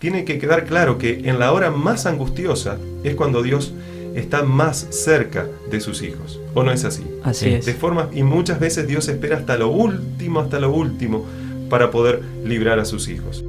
tiene que quedar claro que en la hora más angustiosa es cuando Dios está más cerca de sus hijos. ¿O no es así? Así es. Y muchas veces Dios espera hasta lo último, para poder librar a sus hijos.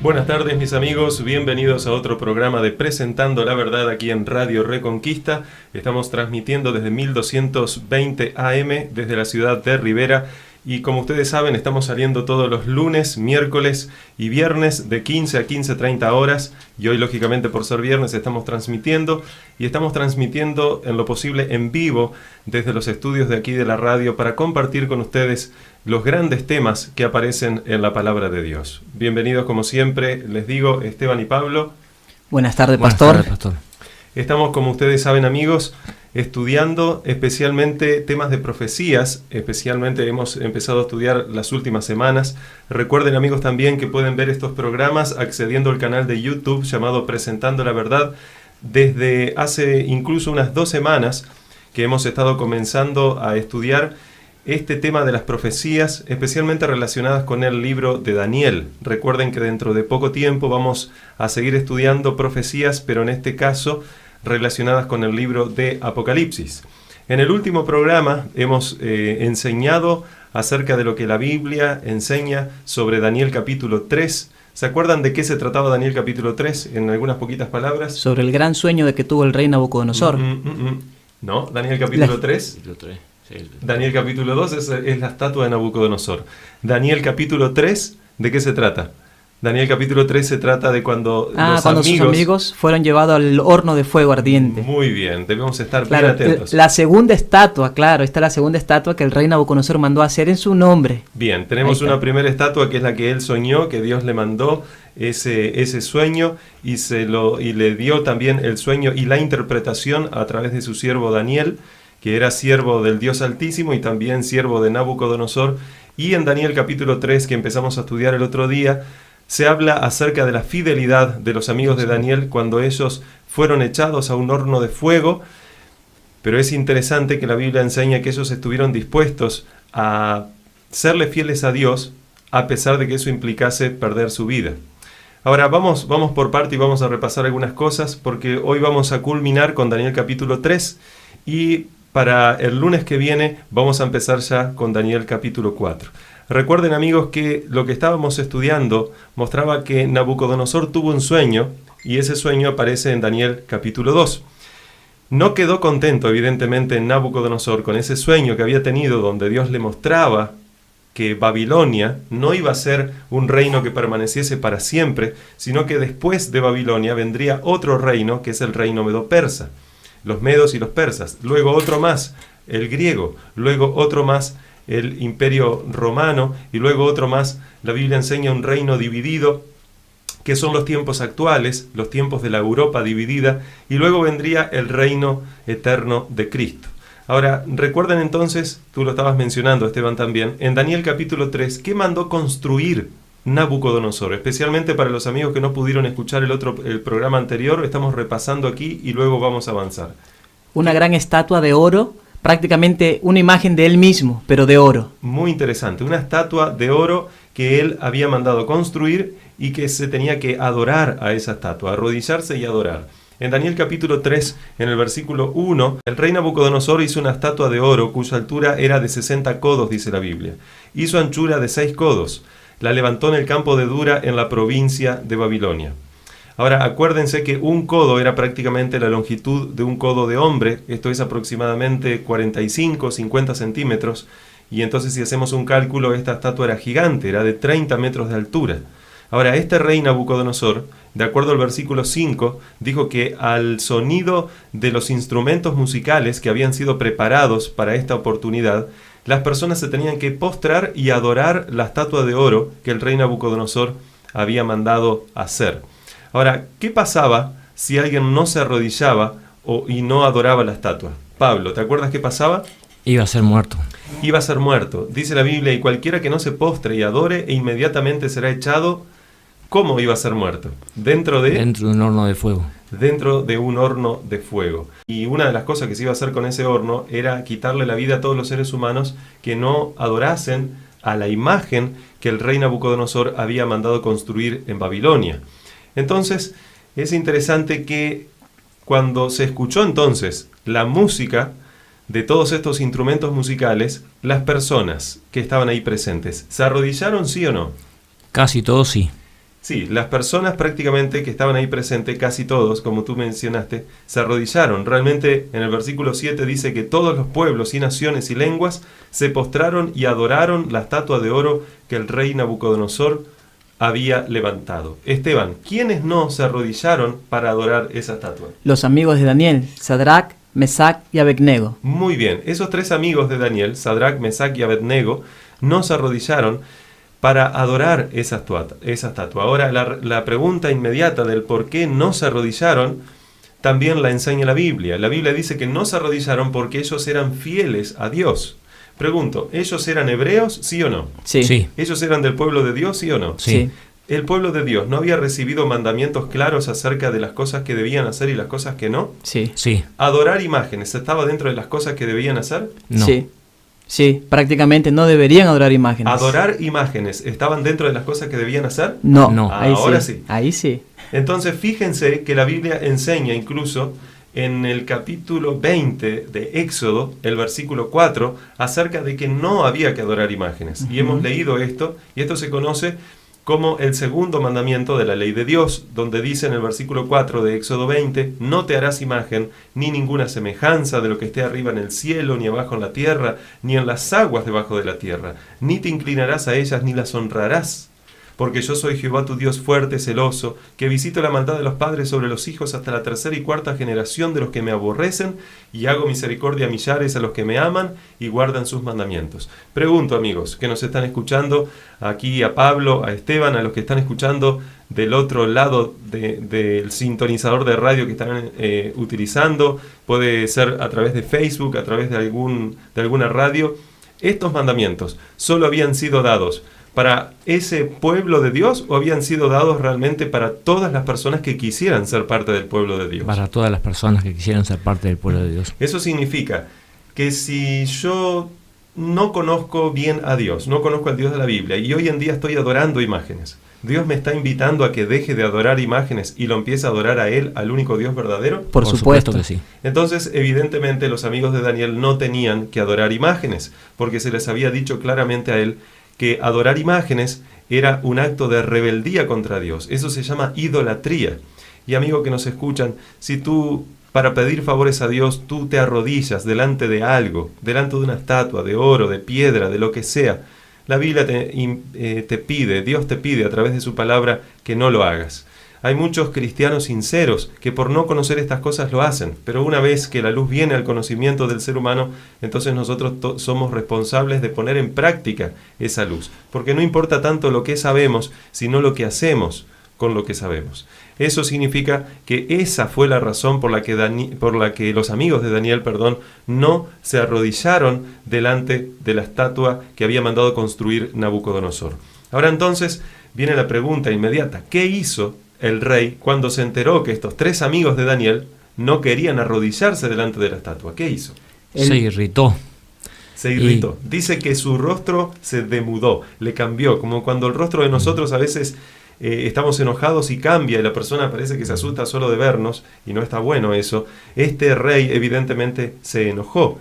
Buenas tardes, mis amigos, bienvenidos a otro programa de Presentando la Verdad aquí en Radio Reconquista. Estamos transmitiendo desde 1220 AM desde la ciudad de Rivera y como ustedes saben estamos saliendo todos los lunes, miércoles y viernes de 15 a 15:30 horas y hoy lógicamente por ser viernes estamos transmitiendo en lo posible en vivo desde los estudios de aquí de la radio para compartir con ustedes los grandes temas que aparecen en la palabra de Dios. Bienvenidos como siempre, les digo, Esteban y Pablo. Buenas tardes, pastor. Buenas tardes, pastor. Estamos, como ustedes saben, amigos, estudiando especialmente temas de profecías, especialmente hemos empezado a estudiar las últimas semanas. Recuerden, amigos, también que pueden ver estos programas accediendo al canal de YouTube llamado Presentando la Verdad. Desde hace incluso unas 2 semanas que hemos estado comenzando a estudiar este tema de las profecías, especialmente relacionadas con el libro de Daniel. Recuerden que dentro de poco tiempo vamos a seguir estudiando profecías, pero en este caso relacionadas con el libro de Apocalipsis. En el último programa hemos enseñado acerca de lo que la Biblia enseña sobre Daniel capítulo 3. ¿Se acuerdan de qué se trataba Daniel capítulo 3 en algunas poquitas palabras? Sobre el gran sueño de que tuvo el rey Nabucodonosor. No, Daniel capítulo 3. Daniel capítulo 2 es la estatua de Nabucodonosor. Daniel capítulo 3, ¿de qué se trata? Daniel capítulo 3 se trata de cuando sus amigos fueron llevados al horno de fuego ardiente. Muy bien, debemos estar bien atentos. La segunda estatua, esta es la segunda estatua que el rey Nabucodonosor mandó a hacer en su nombre. Bien, tenemos una primera estatua que es la que él soñó, que Dios le mandó ese sueño y le dio también el sueño y la interpretación a través de su siervo Daniel, que era siervo del Dios Altísimo y también siervo de Nabucodonosor. Y en Daniel capítulo 3, que empezamos a estudiar el otro día, se habla acerca de la fidelidad de los amigos de Daniel cuando ellos fueron echados a un horno de fuego. Pero es interesante que la Biblia enseña que ellos estuvieron dispuestos a serle fieles a Dios a pesar de que eso implicase perder su vida. Ahora vamos por parte y vamos a repasar algunas cosas porque hoy vamos a culminar con Daniel capítulo 3 y para el lunes que viene vamos a empezar ya con Daniel capítulo 4. Recuerden, amigos, que lo que estábamos estudiando mostraba que Nabucodonosor tuvo un sueño y ese sueño aparece en Daniel capítulo 2. No quedó contento, evidentemente, Nabucodonosor con ese sueño que había tenido donde Dios le mostraba que Babilonia no iba a ser un reino que permaneciese para siempre, sino que después de Babilonia vendría otro reino que es el reino medo-persa. Los medos y los persas, luego otro más, el griego, luego otro más, el imperio romano, y luego otro más. La Biblia enseña un reino dividido, que son los tiempos actuales, los tiempos de la Europa dividida, y luego vendría el reino eterno de Cristo. Ahora, recuerden entonces, tú lo estabas mencionando, Esteban, también, en Daniel capítulo 3, ¿qué mandó construir Nabucodonosor? Especialmente para los amigos que no pudieron escuchar el programa anterior, estamos repasando aquí y luego vamos a avanzar. Una gran estatua de oro, prácticamente una imagen de él mismo, pero de oro. Muy interesante, una estatua de oro que él había mandado construir y que se tenía que adorar a esa estatua, arrodillarse y adorar. En Daniel capítulo 3, en el versículo 1, el rey Nabucodonosor hizo una estatua de oro cuya altura era de 60 codos, dice la Biblia, y su anchura de 6 codos. La levantó en el campo de Dura, en la provincia de Babilonia. Ahora, acuérdense que un codo era prácticamente la longitud de un codo de hombre, esto es aproximadamente 45, 50 centímetros, y entonces si hacemos un cálculo, esta estatua era gigante, era de 30 metros de altura. Ahora, este rey Nabucodonosor, de acuerdo al versículo 5, dijo que al sonido de los instrumentos musicales que habían sido preparados para esta oportunidad, las personas se tenían que postrar y adorar la estatua de oro que el rey Nabucodonosor había mandado hacer. Ahora, ¿qué pasaba si alguien no se arrodillaba y no adoraba la estatua? Pablo, ¿te acuerdas qué pasaba? Iba a ser muerto. Iba a ser muerto. Dice la Biblia, y cualquiera que no se postre y adore, inmediatamente será echado. ¿Cómo iba a ser muerto? Dentro de un horno de fuego. Dentro de un horno de fuego. Y una de las cosas que se iba a hacer con ese horno era quitarle la vida a todos los seres humanos que no adorasen a la imagen que el rey Nabucodonosor había mandado construir en Babilonia. Entonces, es interesante que cuando se escuchó entonces la música de todos estos instrumentos musicales, las personas que estaban ahí presentes, ¿se arrodillaron, sí o no? Casi todos sí. Sí, las personas prácticamente que estaban ahí presentes, casi todos, como tú mencionaste, se arrodillaron. Realmente en el versículo 7 dice que todos los pueblos y naciones y lenguas se postraron y adoraron la estatua de oro que el rey Nabucodonosor había levantado. Esteban, ¿quiénes no se arrodillaron para adorar esa estatua? Los amigos de Daniel, Sadrach, Mesach y Abednego. Muy bien, esos tres amigos de Daniel, Sadrach, Mesach y Abednego, no se arrodillaron para adorar esa estatua. Ahora, la pregunta inmediata del por qué no se arrodillaron, también la enseña la Biblia. La Biblia dice que no se arrodillaron porque ellos eran fieles a Dios. Pregunto, ¿ellos eran hebreos, sí o no? Sí. Sí. ¿Ellos eran del pueblo de Dios, sí o no? Sí. ¿El pueblo de Dios no había recibido mandamientos claros acerca de las cosas que debían hacer y las cosas que no? Sí. Sí. ¿Adorar imágenes estaba dentro de las cosas que debían hacer? No. Sí. Sí, prácticamente no deberían adorar imágenes. ¿Adorar imágenes estaban dentro de las cosas que debían hacer? No, No. ahí Ahora sí. sí. Ahí sí. Entonces fíjense que la Biblia enseña incluso en el capítulo 20 de Éxodo, el versículo 4, acerca de que no había que adorar imágenes. Y hemos leído esto, y esto se conoce como el segundo mandamiento de la ley de Dios, donde dice en el versículo 4 de Éxodo 20, no te harás imagen ni ninguna semejanza de lo que esté arriba en el cielo, ni abajo en la tierra, ni en las aguas debajo de la tierra, ni te inclinarás a ellas, ni las honrarás. Porque yo soy Jehová tu Dios fuerte, celoso, que visito la maldad de los padres sobre los hijos hasta la tercera y cuarta generación de los que me aborrecen, y hago misericordia a millares a los que me aman y guardan sus mandamientos. Pregunto, amigos, que nos están escuchando, aquí a Pablo, a Esteban, a los que están escuchando del otro lado del sintonizador de radio que están utilizando, puede ser a través de Facebook, a través de alguna radio. Estos mandamientos solo habían sido dados para ese pueblo de Dios o habían sido dados realmente para todas las personas que quisieran ser parte del pueblo de Dios? Para todas las personas que quisieran ser parte del pueblo de Dios. Eso significa que si yo no conozco bien a Dios, no conozco al Dios de la Biblia y hoy en día estoy adorando imágenes, ¿Dios me está invitando a que deje de adorar imágenes y lo empiece a adorar a Él, al único Dios verdadero? Por supuesto que sí. Entonces, evidentemente, los amigos de Daniel no tenían que adorar imágenes, porque se les había dicho claramente a él que adorar imágenes era un acto de rebeldía contra Dios. Eso se llama idolatría. Y amigo que nos escuchan, si tú para pedir favores a Dios, tú te arrodillas delante de algo, delante de una estatua, de oro, de piedra, de lo que sea, la Biblia te pide, Dios te pide a través de su palabra que no lo hagas. Hay muchos cristianos sinceros que por no conocer estas cosas lo hacen, pero una vez que la luz viene al conocimiento del ser humano, entonces nosotros somos responsables de poner en práctica esa luz, porque no importa tanto lo que sabemos, sino lo que hacemos con lo que sabemos. Eso significa que esa fue la razón por la que los amigos de Daniel, no se arrodillaron delante de la estatua que había mandado construir Nabucodonosor. Ahora entonces viene la pregunta inmediata: ¿qué hizo el rey cuando se enteró que estos tres amigos de Daniel no querían arrodillarse delante de la estatua? ¿Qué hizo? Se irritó. Se irritó. Dice que su rostro se demudó, le cambió, como cuando el rostro de nosotros a veces estamos enojados y cambia y la persona parece que se asusta solo de vernos y no está bueno eso. Este rey evidentemente se enojó.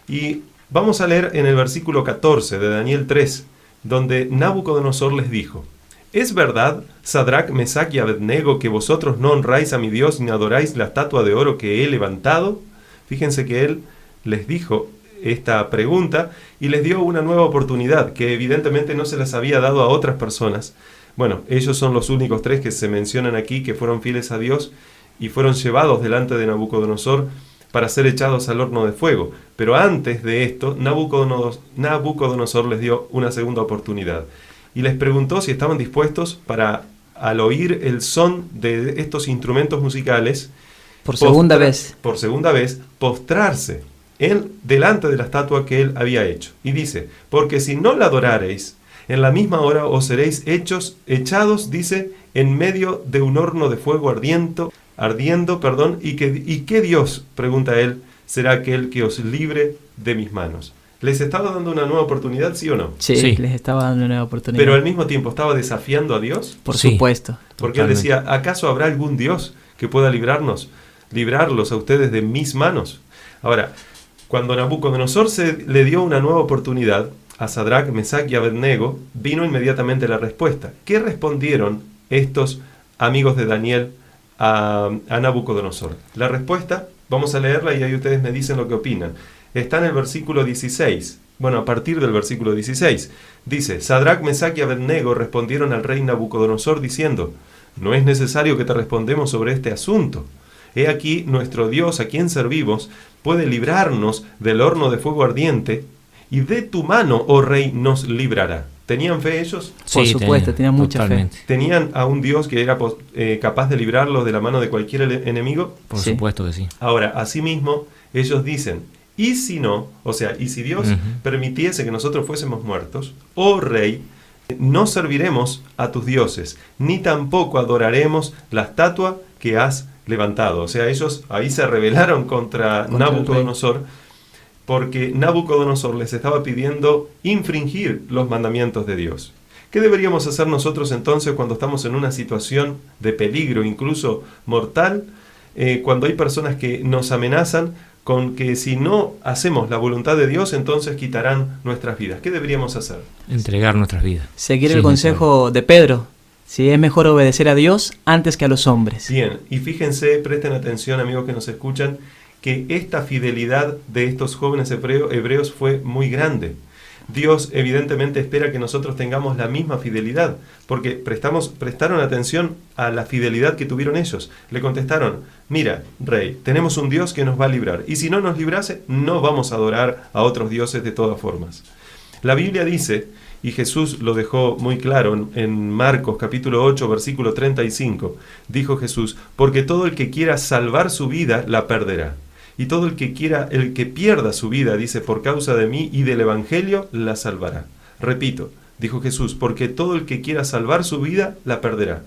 Y vamos a leer en el versículo 14 de Daniel 3, donde Nabucodonosor les dijo: ¿Es verdad, Sadrach, Mesach y Abednego, que vosotros no honráis a mi Dios ni adoráis la estatua de oro que he levantado? Fíjense que él les dijo esta pregunta y les dio una nueva oportunidad que evidentemente no se les había dado a otras personas. Bueno, ellos son los únicos tres que se mencionan aquí que fueron fieles a Dios y fueron llevados delante de Nabucodonosor para ser echados al horno de fuego. Pero antes de esto, Nabucodonosor les dio una segunda oportunidad y les preguntó si estaban dispuestos para al oír el son de estos instrumentos musicales, Por segunda vez. por segunda vez, postrarse delante de la estatua que él había hecho. Y dice, porque si no la adorareis, en la misma hora os seréis echados, dice, en medio de un horno de fuego ardiendo, ¿y qué Dios, pregunta él, será aquel que os libre de mis manos? ¿Les estaba dando una nueva oportunidad, sí o no? Sí, Sí. les estaba dando una nueva oportunidad. Pero al mismo tiempo estaba desafiando a Dios, Por Sí. supuesto. porque él Totalmente. decía, ¿acaso habrá algún Dios que pueda librarlos a ustedes de mis manos? Ahora, cuando Nabucodonosor le dio una nueva oportunidad a Sadrach, Mesach y Abednego, vino inmediatamente la respuesta. ¿Qué respondieron estos amigos de Daniel a Nabucodonosor? La respuesta, vamos a leerla y ahí ustedes me dicen lo que opinan. Está en el versículo 16. Bueno, a partir del versículo 16. Dice, Sadrach, Mesach y Abednego respondieron al rey Nabucodonosor diciendo, no es necesario que te respondemos sobre este asunto. He aquí, nuestro Dios, a quien servimos, puede librarnos del horno de fuego ardiente, y de tu mano, oh rey, nos librará. ¿Tenían fe ellos? Por supuesto, tenía mucha fe. totalmente. ¿Tenían a un Dios que era capaz de librarlos de la mano de cualquier enemigo? Por Sí. supuesto que sí. Ahora, asimismo, ellos dicen, y si no, o sea, y si Dios Ujú. permitiese que nosotros fuésemos muertos, oh rey, no serviremos a tus dioses, ni tampoco adoraremos la estatua que has levantado. O sea, ellos ahí se rebelaron contra Contra el Nabucodonosor, porque Nabucodonosor les estaba pidiendo infringir los mandamientos de Dios. ¿Qué deberíamos hacer nosotros entonces cuando estamos en una situación de peligro, incluso mortal, cuando hay personas que nos amenazan con que si no hacemos la voluntad de Dios, entonces quitarán nuestras vidas? ¿Qué deberíamos hacer? Entregar nuestras vidas. Seguir Sí, el consejo de Pedro. Si es mejor obedecer a Dios antes que a los hombres. Bien, y fíjense, presten atención, amigos que nos escuchan, que esta fidelidad de estos jóvenes hebreos fue muy grande. Dios evidentemente espera que nosotros tengamos la misma fidelidad, porque prestaron atención a la fidelidad que tuvieron ellos. Le contestaron, mira, rey, tenemos un Dios que nos va a librar, y si no nos librase, no vamos a adorar a otros dioses de todas formas. La Biblia dice, y Jesús lo dejó muy claro en Marcos capítulo 8, versículo 35, dijo Jesús, porque todo el que quiera salvar su vida, la perderá. Y todo el que pierda su vida, dice, por causa de mí y del Evangelio, la salvará. Repito, dijo Jesús, porque todo el que quiera salvar su vida, la perderá.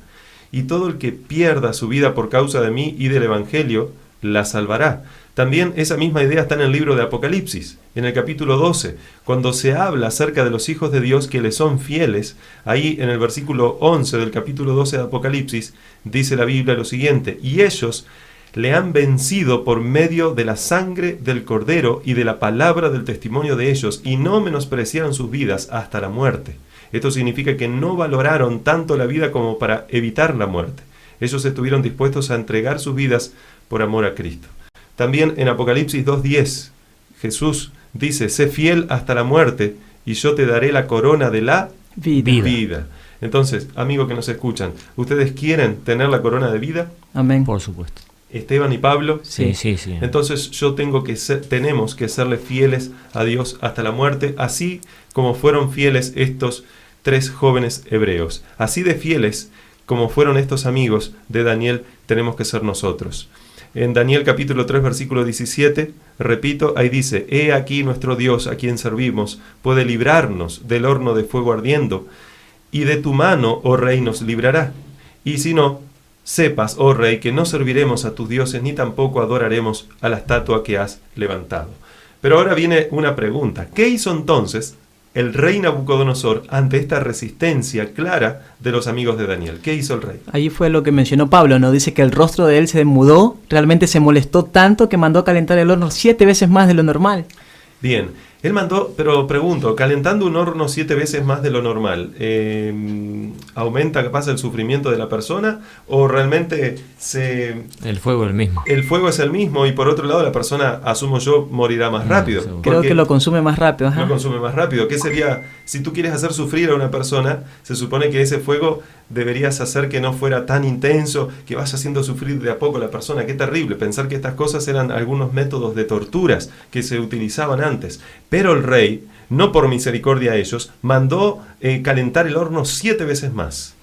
Y todo el que pierda su vida por causa de mí y del Evangelio, la salvará. También esa misma idea está en el libro de Apocalipsis, en el capítulo 12, cuando se habla acerca de los hijos de Dios que le son fieles. Ahí en el versículo 11 del capítulo 12 de Apocalipsis, dice la Biblia lo siguiente, y ellos le han vencido por medio de la sangre del Cordero y de la palabra del testimonio de ellos, y no menospreciaron sus vidas hasta la muerte. Esto significa que no valoraron tanto la vida como para evitar la muerte. Ellos estuvieron dispuestos a entregar sus vidas por amor a Cristo. También en Apocalipsis 2:10, Jesús dice, sé fiel hasta la muerte, y yo te daré la corona de la vida. Entonces, amigos que nos escuchan, ¿ustedes quieren tener la corona de vida? Amén. Por supuesto. Esteban y Pablo. Sí. Entonces tenemos que serle fieles a Dios hasta la muerte, así como fueron fieles estos tres jóvenes hebreos. Así de fieles como fueron estos amigos de Daniel, tenemos que ser nosotros. En Daniel capítulo 3, versículo 17, repito, ahí dice, he aquí nuestro Dios a quien servimos, puede librarnos del horno de fuego ardiendo, y de tu mano, oh rey, nos librará. Y si no, sepas, oh rey, que no serviremos a tus dioses, ni tampoco adoraremos a la estatua que has levantado. Pero ahora viene una pregunta. ¿Qué hizo entonces el rey Nabucodonosor ante esta resistencia clara de los amigos de Daniel? ¿Qué hizo el rey? Ahí fue lo que mencionó Pablo, ¿no? Dice que el rostro de él se mudó, realmente se molestó tanto que mandó a calentar el horno 7 veces más de lo normal. Bien, él mandó, pero pregunto, calentando un horno 7 veces más de lo normal, ¿aumenta capaz el sufrimiento de la persona? ¿O realmente el fuego es el mismo? el fuego es el mismo y por otro lado la persona, asumo yo, morirá más rápido? seguro. Creo que lo consume más rápido. Ajá. Lo consume más rápido. ¿Qué sería, si tú quieres hacer sufrir a una persona, se supone que ese fuego deberías hacer que no fuera tan intenso, que vaya haciendo sufrir de a poco a la persona? Qué terrible pensar que estas cosas eran algunos métodos de torturas que se utilizaban antes. Pero el rey, no por misericordia a ellos, mandó calentar el horno 7 veces más.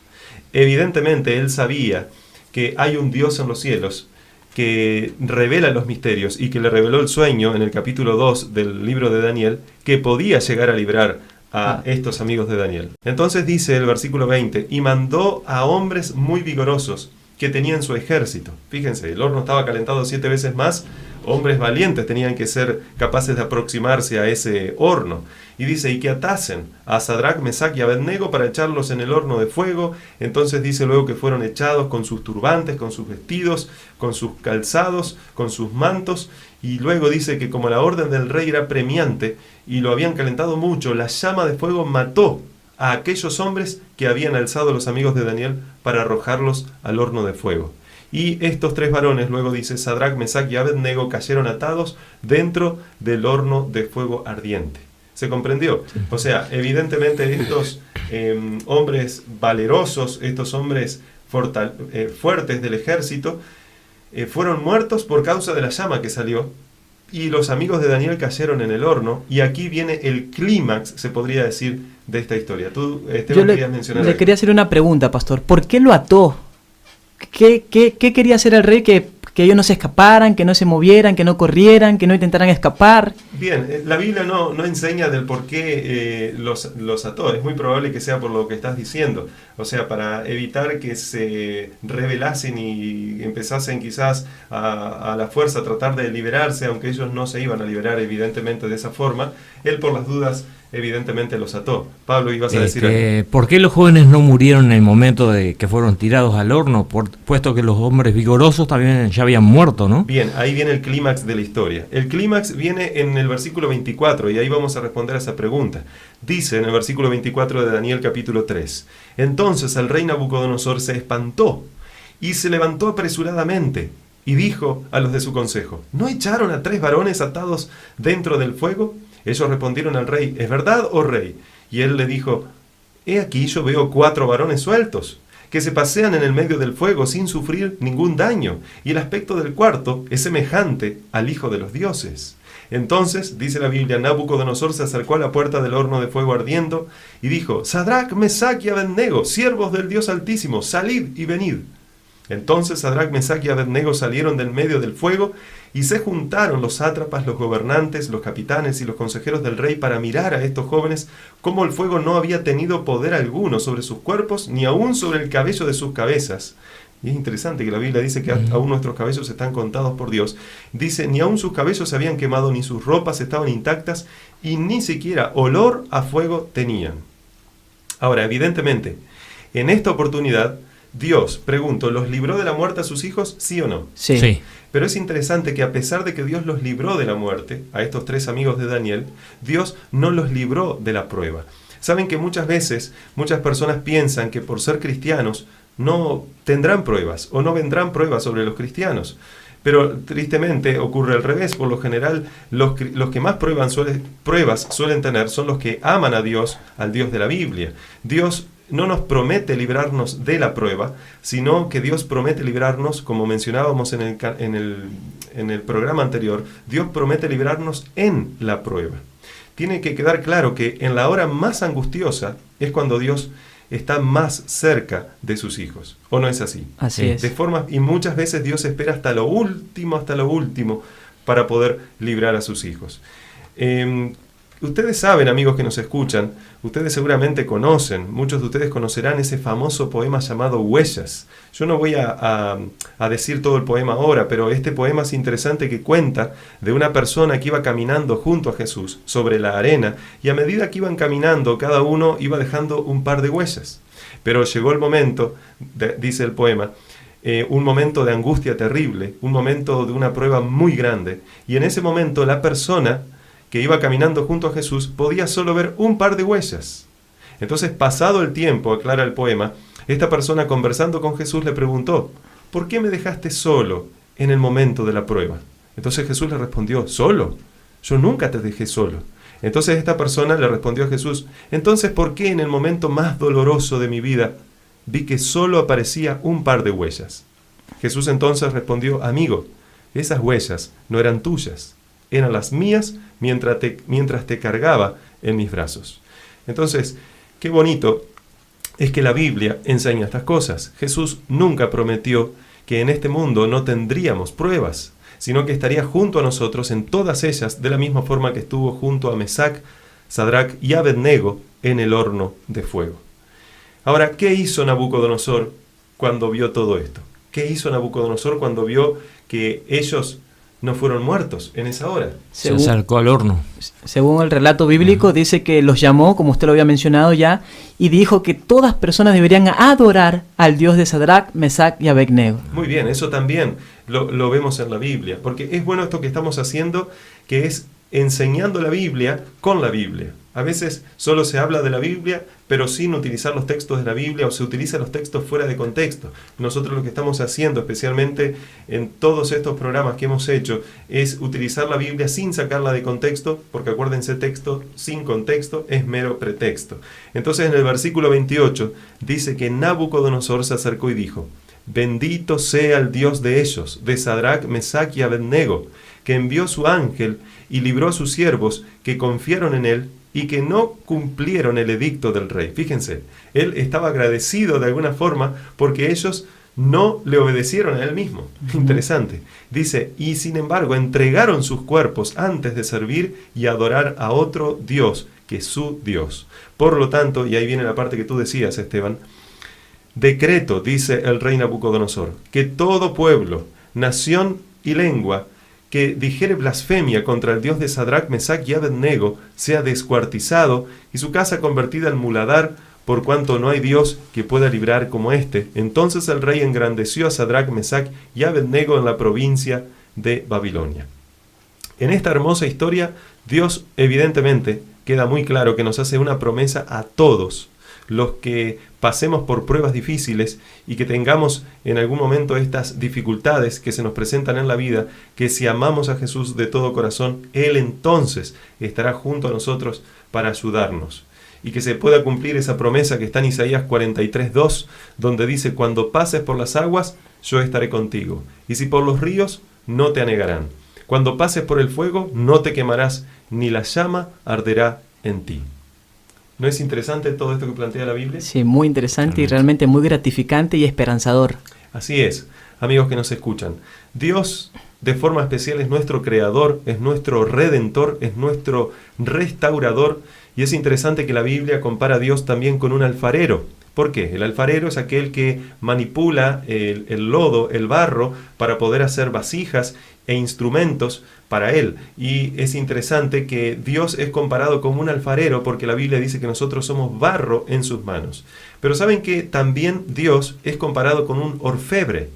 evidentemente él sabía que hay un Dios en los cielos que revela los misterios y que le reveló el sueño en el capítulo 2 del libro de Daniel, que podía llegar a librar a estos amigos de Daniel. Entonces dice el versículo 20, y mandó a hombres muy vigorosos que tenían su ejército. Fíjense, el horno estaba calentado 7 veces más, hombres valientes tenían que ser capaces de aproximarse a ese horno. Y dice, y que atasen a Sadrach, Mesach y Abednego para echarlos en el horno de fuego. Entonces dice luego que fueron echados con sus turbantes, con sus vestidos, con sus calzados, con sus mantos. Y luego dice que como la orden del rey era premiante y lo habían calentado mucho, la llama de fuego mató a aquellos hombres que habían alzado los amigos de Daniel para arrojarlos al horno de fuego. Y estos 3 varones, luego dice, Sadrach, Mesach y Abednego cayeron atados dentro del horno de fuego ardiente. ¿Se comprendió? O sea, evidentemente estos hombres valerosos, estos hombres fuertes del ejército, fueron muertos por causa de la llama que salió, y los amigos de Daniel cayeron en el horno, y aquí viene el clímax, se podría decir, de esta historia. Tú, Esteban, querías mencionar le quería hacer una pregunta, pastor. ¿Por qué lo ató? ¿Qué quería hacer el rey? ¿Que ellos no se escaparan, que no se movieran, que no corrieran, que no intentaran escapar? Bien, la Biblia no enseña del por qué los ató. Es muy probable que sea por lo que estás diciendo. O sea, para evitar que se rebelasen y empezasen quizás a la fuerza a tratar de liberarse, aunque ellos no se iban a liberar evidentemente de esa forma, él por las dudas evidentemente los ató. Pablo, ibas a decir algo. ¿Por qué los jóvenes no murieron en el momento de que fueron tirados al horno? Puesto que los hombres vigorosos también ya habían muerto, ¿no? Bien, ahí viene el clímax de la historia. El clímax viene en el versículo 24, y ahí vamos a responder a esa pregunta. Dice en el versículo 24 de Daniel capítulo 3, entonces el rey Nabucodonosor se espantó y se levantó apresuradamente y dijo a los de su consejo, ¿no echaron a 3 varones atados dentro del fuego? Ellos respondieron al rey, ¿es verdad, oh rey? Y él le dijo, he aquí yo veo 4 varones sueltos, que se pasean en el medio del fuego sin sufrir ningún daño, y el aspecto del cuarto es semejante al Hijo de los dioses. Entonces, dice la Biblia, Nabucodonosor se acercó a la puerta del horno de fuego ardiendo, y dijo, Sadrach, Mesach y Abednego, siervos del Dios Altísimo, salid y venid. Entonces Sadrach, Mesach y Abednego salieron del medio del fuego, y se juntaron los sátrapas, los gobernantes, los capitanes y los consejeros del rey para mirar a estos jóvenes, como el fuego no había tenido poder alguno sobre sus cuerpos, ni aún sobre el cabello de sus cabezas. Y es interesante que la Biblia dice que aún nuestros cabellos están contados por Dios. Dice, ni aún sus cabellos se habían quemado, ni sus ropas estaban intactas, y ni siquiera olor a fuego tenían. Ahora, evidentemente, en esta oportunidad, Dios, pregunto, ¿los libró de la muerte a sus hijos, sí o no? Sí. Pero es interesante que a pesar de que Dios los libró de la muerte, a estos 3 amigos de Daniel, Dios no los libró de la prueba. Saben que muchas veces, muchas personas piensan que por ser cristianos no tendrán pruebas o no vendrán pruebas sobre los cristianos. Pero tristemente ocurre al revés. Por lo general, los que más pruebas suelen tener son los que aman a Dios, al Dios de la Biblia. Dios no nos promete librarnos de la prueba, sino que Dios promete librarnos, como mencionábamos en el programa anterior, Dios promete librarnos en la prueba. Tiene que quedar claro que en la hora más angustiosa es cuando Dios está más cerca de sus hijos. ¿O no es así? Así es. Y muchas veces Dios espera hasta lo último, para poder librar a sus hijos. Ustedes saben, amigos que nos escuchan, ustedes seguramente conocen, muchos de ustedes conocerán ese famoso poema llamado Huellas. Yo no voy a decir todo el poema ahora, pero este poema es interesante, que cuenta de una persona que iba caminando junto a Jesús sobre la arena, y a medida que iban caminando, cada uno iba dejando un par de huellas. Pero llegó el momento, dice el poema, un momento de angustia terrible, un momento de una prueba muy grande, y en ese momento la persona que iba caminando junto a Jesús podía solo ver un par de huellas. Entonces, pasado el tiempo, aclara el poema, esta persona conversando con Jesús le preguntó, ¿por qué me dejaste solo en el momento de la prueba? Entonces Jesús le respondió, ¿solo? Yo nunca te dejé solo. Entonces esta persona le respondió a Jesús, entonces ¿por qué en el momento más doloroso de mi vida vi que solo aparecía un par de huellas? Jesús entonces respondió, amigo, esas huellas no eran tuyas, eran las mías mientras te cargaba en mis brazos. Entonces, qué bonito es que la Biblia enseña estas cosas. Jesús nunca prometió que en este mundo no tendríamos pruebas, sino que estaría junto a nosotros en todas ellas, de la misma forma que estuvo junto a Mesac, Sadrac y Abednego en el horno de fuego. Ahora, ¿qué hizo Nabucodonosor cuando vio todo esto? ¿Qué hizo Nabucodonosor cuando vio que ellos no fueron muertos en esa hora? Se acercó al horno. Según el relato bíblico, dice que los llamó, como usted lo había mencionado ya, y dijo que todas personas deberían adorar al Dios de Sadrac, Mesac y Abednego. Muy bien, eso también lo vemos en la Biblia, porque es bueno esto que estamos haciendo, que es enseñando la Biblia con la Biblia. A veces solo se habla de la Biblia, pero sin utilizar los textos de la Biblia, o se utilizan los textos fuera de contexto. Nosotros lo que estamos haciendo, especialmente en todos estos programas que hemos hecho, es utilizar la Biblia sin sacarla de contexto, porque acuérdense, texto sin contexto es mero pretexto. Entonces en el versículo 28 dice que Nabucodonosor se acercó y dijo: bendito sea el Dios de ellos, de Sadrac, Mesac y Abednego, que envió su ángel y libró a sus siervos que confiaron en él y que no cumplieron el edicto del rey. Fíjense, él estaba agradecido de alguna forma porque ellos no le obedecieron a él mismo. Interesante. Dice, y sin embargo entregaron sus cuerpos antes de servir y adorar a otro Dios que su Dios. Por lo tanto, y ahí viene la parte que tú decías, Esteban, decreto, dice el rey Nabucodonosor, que todo pueblo, nación y lengua que dijere blasfemia contra el Dios de Sadrac, Mesac y Abednego sea descuartizado y su casa convertida en muladar, por cuanto no hay Dios que pueda librar como éste. Entonces el rey engrandeció a Sadrac, Mesac y Abednego en la provincia de Babilonia. En esta hermosa historia, Dios evidentemente queda muy claro que nos hace una promesa a todos los que pasemos por pruebas difíciles y que tengamos en algún momento estas dificultades que se nos presentan en la vida, que si amamos a Jesús de todo corazón, Él entonces estará junto a nosotros para ayudarnos. Y que se pueda cumplir esa promesa que está en Isaías 43:2, donde dice, cuando pases por las aguas, yo estaré contigo. Y si por los ríos, no te anegarán. Cuando pases por el fuego, no te quemarás, ni la llama arderá en ti. ¿No es interesante todo esto que plantea la Biblia? Sí, muy interesante y realmente muy gratificante y esperanzador. Así es, amigos que nos escuchan. Dios, de forma especial, es nuestro creador, es nuestro redentor, es nuestro restaurador. Y es interesante que la Biblia compara a Dios también con un alfarero. ¿Por qué? El alfarero es aquel que manipula el lodo, el barro, para poder hacer vasijas e instrumentos para él. Y es interesante que Dios es comparado como un alfarero porque la Biblia dice que nosotros somos barro en sus manos. Pero ¿saben que también Dios es comparado con un orfebre?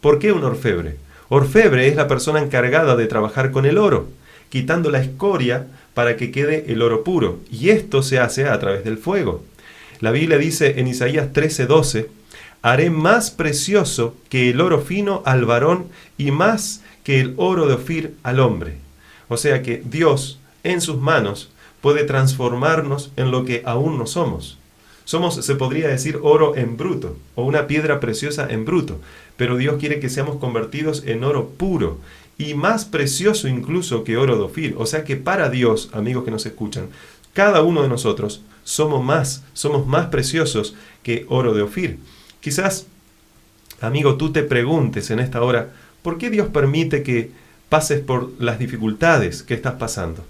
¿Por qué un orfebre? Orfebre es la persona encargada de trabajar con el oro, quitando la escoria para que quede el oro puro. Y esto se hace a través del fuego. La Biblia dice en Isaías 13:12, haré más precioso que el oro fino al varón y más que el oro de Ofir al hombre. O sea que Dios en sus manos puede transformarnos en lo que aún no somos. Somos, se podría decir, oro en bruto o una piedra preciosa en bruto, pero Dios quiere que seamos convertidos en oro puro y más precioso incluso que oro de Ofir. O sea que para Dios, amigos que nos escuchan, cada uno de nosotros somos más preciosos que oro de Ofir. Quizás, amigo, tú te preguntes en esta hora, ¿por qué Dios permite que pases por las dificultades que estás pasando?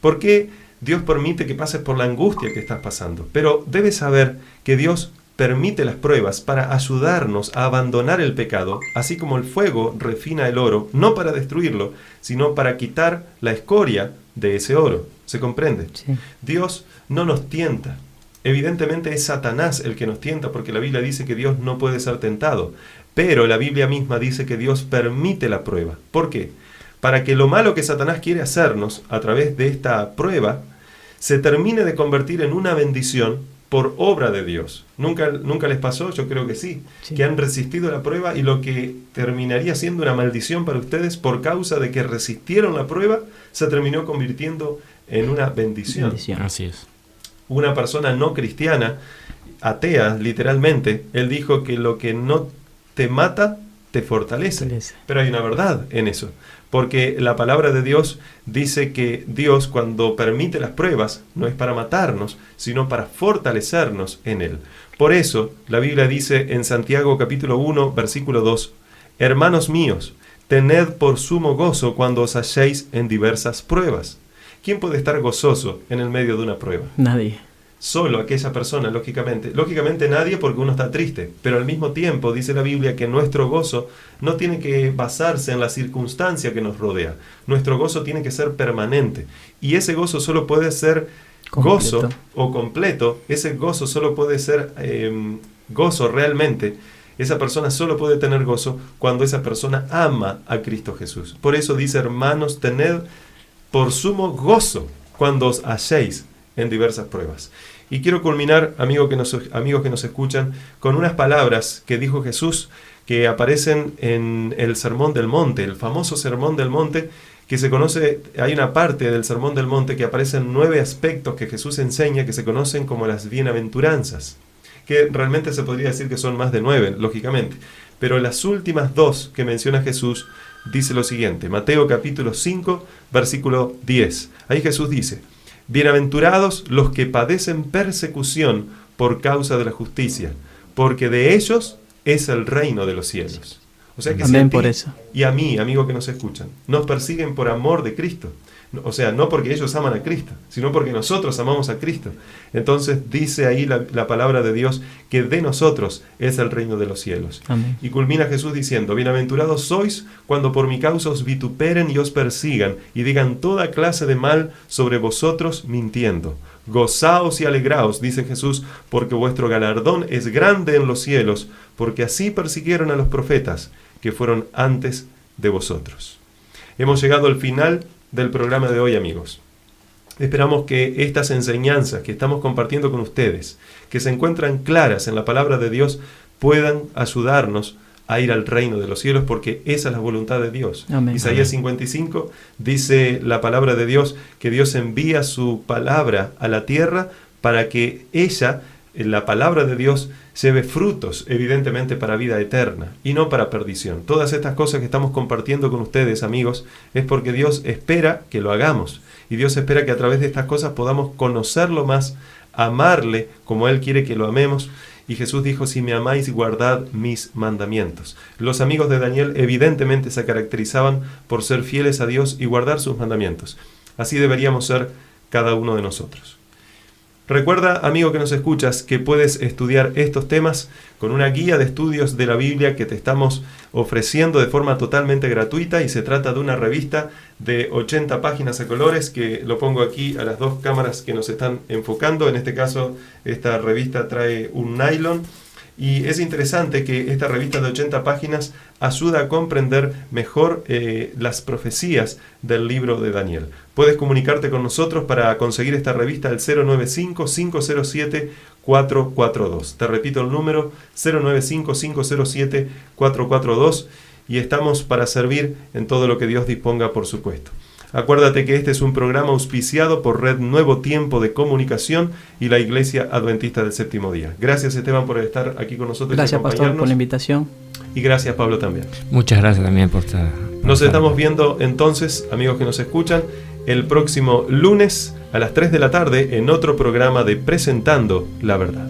¿Por qué Dios permite que pases por la angustia que estás pasando? Pero debes saber que Dios permite las pruebas para ayudarnos a abandonar el pecado, así como el fuego refina el oro, no para destruirlo, sino para quitar la escoria de ese oro. ¿Se comprende? Sí. Dios no nos tienta. Evidentemente es Satanás el que nos tienta, porque la Biblia dice que Dios no puede ser tentado. Pero la Biblia misma dice que Dios permite la prueba. ¿Por qué? Para que lo malo que Satanás quiere hacernos a través de esta prueba se termine de convertir en una bendición por obra de Dios. ¿Nunca les pasó? Yo creo que sí. Que han resistido la prueba y lo que terminaría siendo una maldición para ustedes por causa de que resistieron la prueba se terminó convirtiendo en una bendición. Así es. Una persona no cristiana, atea literalmente, él dijo que lo que no te mata, te fortalece. Pero hay una verdad en eso. Porque la palabra de Dios dice que Dios, cuando permite las pruebas, no es para matarnos, sino para fortalecernos en Él. Por eso, la Biblia dice en Santiago capítulo 1, versículo 2, hermanos míos, tened por sumo gozo cuando os halléis en diversas pruebas. ¿Quién puede estar gozoso en el medio de una prueba? Nadie. Solo aquella persona, lógicamente. Lógicamente nadie, porque uno está triste, pero al mismo tiempo dice la Biblia que nuestro gozo no tiene que basarse en la circunstancia que nos rodea. Nuestro gozo tiene que ser permanente. Y ese gozo solo puede ser gozo o completo. Ese gozo solo puede ser gozo realmente. Esa persona solo puede tener gozo cuando esa persona ama a Cristo Jesús. Por eso dice, hermanos, tened por sumo gozo cuando os halléis en diversas pruebas. Y quiero culminar, amigos que nos escuchan, con unas palabras que dijo Jesús que aparecen en el Sermón del Monte, el famoso Sermón del Monte, que se conoce, hay una parte del Sermón del Monte que aparecen 9 aspectos que Jesús enseña que se conocen como las bienaventuranzas, que realmente se podría decir que son más de 9, lógicamente, pero las últimas 2 que menciona Jesús dice lo siguiente, Mateo capítulo 5, versículo 10. Ahí Jesús dice, bienaventurados los que padecen persecución por causa de la justicia, porque de ellos es el reino de los cielos. O sea que amén, si a ti por eso. y a mí, amigos que nos escuchan, nos persiguen por amor de Cristo. O sea, no porque ellos aman a Cristo, sino porque nosotros amamos a Cristo. Entonces dice ahí la palabra de Dios que de nosotros es el reino de los cielos. Amén. Y culmina Jesús diciendo, bienaventurados sois cuando por mi causa os vituperen y os persigan y digan toda clase de mal sobre vosotros mintiendo. Gozaos y alegraos, dice Jesús, porque vuestro galardón es grande en los cielos, porque así persiguieron a los profetas que fueron antes de vosotros. Hemos llegado al final del programa de hoy, amigos. Esperamos que estas enseñanzas que estamos compartiendo con ustedes, que se encuentran claras en la palabra de Dios, puedan ayudarnos a ir al reino de los cielos, porque esa es la voluntad de Dios. Amén. Isaías 55 dice la palabra de Dios que Dios envía su palabra a la tierra para que ella, la palabra de Dios, lleve frutos, evidentemente para vida eterna y no para perdición. Todas estas cosas que estamos compartiendo con ustedes, amigos, es porque Dios espera que lo hagamos. Y Dios espera que a través de estas cosas podamos conocerlo más, amarle como Él quiere que lo amemos. Y Jesús dijo, si me amáis, guardad mis mandamientos. Los amigos de Daniel evidentemente se caracterizaban por ser fieles a Dios y guardar sus mandamientos. Así deberíamos ser cada uno de nosotros. Recuerda, amigo que nos escuchas, que puedes estudiar estos temas con una guía de estudios de la Biblia que te estamos ofreciendo de forma totalmente gratuita, y se trata de una revista de 80 páginas a colores, que lo pongo aquí a las 2 cámaras que nos están enfocando. En este caso, esta revista trae un nylon. Y es interesante que esta revista de 80 páginas ayuda a comprender mejor las profecías del libro de Daniel. Puedes comunicarte con nosotros para conseguir esta revista al 095-507-442. Te repito el número, 095-507-442, y estamos para servir en todo lo que Dios disponga, por supuesto. Acuérdate que este es un programa auspiciado por Red Nuevo Tiempo de Comunicación y la Iglesia Adventista del Séptimo Día. Gracias, Esteban, por estar aquí con nosotros. Gracias, pastor, por la invitación. Y gracias, Pablo, también. Muchas gracias también por estar. Nos estamos viendo entonces, amigos que nos escuchan, el próximo lunes a las 3 de la tarde en otro programa de Presentando la Verdad.